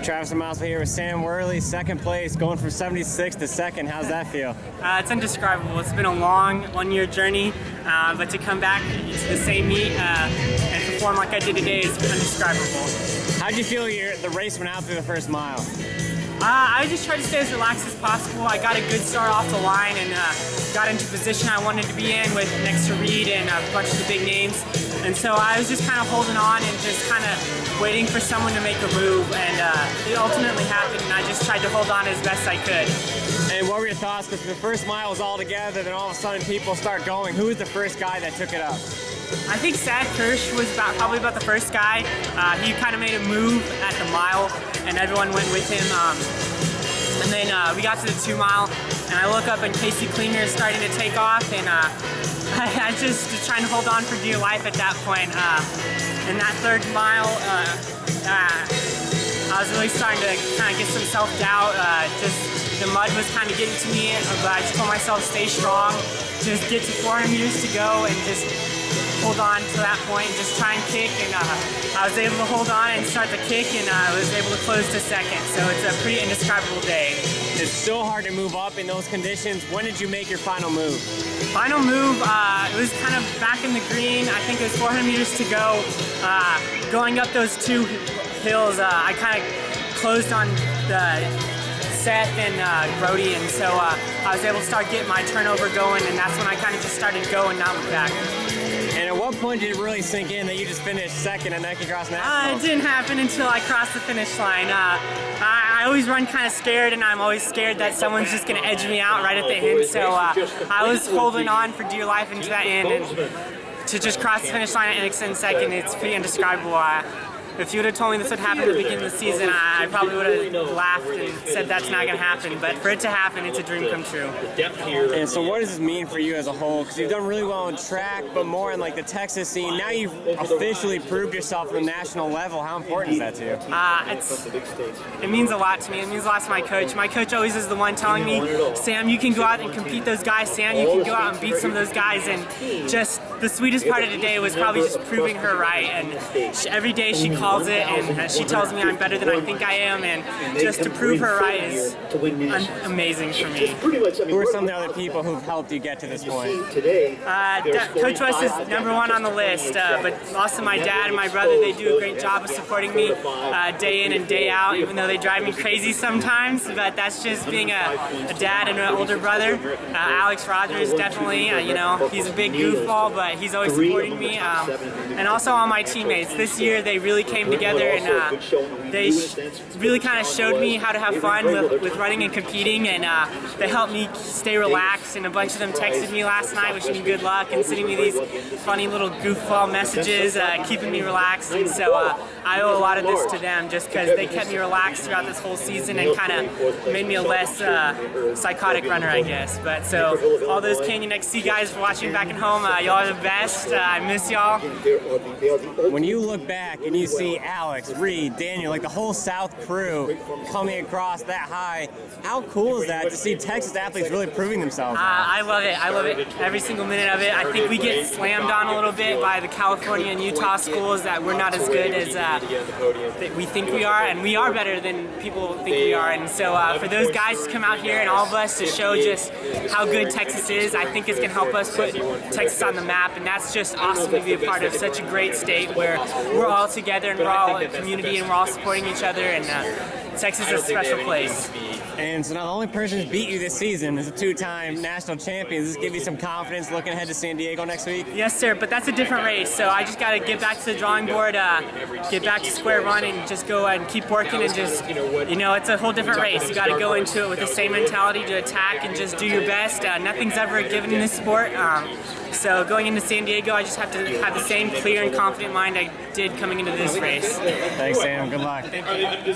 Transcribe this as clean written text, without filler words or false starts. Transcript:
Travis and MileSplit here with Sam Worley, second place, going from 76 to second. How's that feel? It's indescribable. It's been a long one-year journey, but to come back to the same meet and perform like I did today is indescribable. How'd you feel the race went out through the first mile? I just tried to stay as relaxed as possible. I got a good start off the line and got into position I wanted to be in with next to Reed and a bunch of the big names. And so I was just kind of holding on and just kind of waiting for someone to make a move, and it ultimately happened, and I just tried to hold on as best I could. And what were your thoughts? Because the first mile was all together, then all of a sudden people start going. Who was the first guy that took it up? I think Sad Kirsch was probably about the first guy. He kind of made a move at the mile, and everyone went with him. And then we got to the 2 mile, and I look up and Casey Klinger is starting to take off, and I just was trying to hold on for dear life at that point. In that 3rd mile, I was really starting to kind of get some self-doubt. Just the mud was kind of getting to me, but I just told myself stay strong, just get to 400 meters to go, and just hold on to that point and just try and kick, and I was able to hold on and start the kick, and I was able to close to second, so it's a pretty indescribable day. It's so hard to move up in those conditions. When did you make your final move? Final move, it was kind of back in the green. I think it was 400 meters to go. Going up those 2 hills, I kind of closed on the Seth and Brody, and so I was able to start getting my turnover going, and that's when I kind of just started going, not look back. And at what point did it really sink in that you just finished second and neck across nationals? It didn't happen until I crossed the finish line. I always run kind of scared, and I'm always scared that someone's just going to edge me out right at the end, so I was holding on for dear life into that end, and to just cross the finish line at NXN second, it's pretty indescribable. If you would have told me this would happen at the beginning of the season, I probably would have laughed and said that's not going to happen. But for it to happen, it's a dream come true. And so what does this mean for you as a whole? Because you've done really well in track, but more in like the Texas scene. Now you've officially proved yourself at the national level. How important is that to you? It means a lot to me. It means a lot to my coach. My coach always is the one telling me, Sam, you can go out and compete those guys. Sam, you can go out and beat some of those guys. And just the sweetest part of today was probably just proving her right. And every day she calls it, and she tells me I'm better than I think I am, and just to prove her right is amazing for me. Who are some of the other people who've helped you get to this point? Coach West is #1 on the list, but also my dad and my brother, they do a great job of supporting me day in and day out, even though they drive me crazy sometimes, but that's just being a dad and an older brother. Alex Rogers, definitely, you know, he's a big goofball, but he's always supporting me, and also all my teammates. This year they really came together, and they really kind of showed me how to have fun with running and competing, and they helped me stay relaxed, and a bunch of them texted me last night wishing me good luck and sending me these funny little goofball messages, keeping me relaxed, and so I owe a lot of this to them just because they kept me relaxed throughout this whole season and kind of made me a less psychotic runner, I guess. But so all those Canyon XC guys watching back at home, y'all are the best. I miss y'all. When you look back and you see Alex, Reed, Daniel, like the whole South crew coming across that high, how cool is that to see Texas athletes really proving themselves? I love it. I love it. Every single minute of it. I think we get slammed on a little bit by the California and Utah schools that we're not as good as we think we are, and we are better than people think we are. And so for those guys to come out here and all of us to show just how good Texas is, I think it's going to help us put Texas on the map, and that's just awesome to be a part of such a great state where we're all together and we're all a community and we're all supporting each other, and Texas is a special place. And so now the only person who's beat you this season is a 2-time national champion. Does this give you some confidence looking ahead to San Diego next week? Yes, sir, but that's a different race, so I just got to get back to the drawing board, get back to square one, and just go and keep working, and just, you know, it's a whole different race. You got to go into it with the same mentality to attack and just do your best. Nothing's ever a given in this sport. So going into San Diego, I just have to have the same clear and confident mind I did coming into this race. Thanks, Sam. Good luck. Thank you.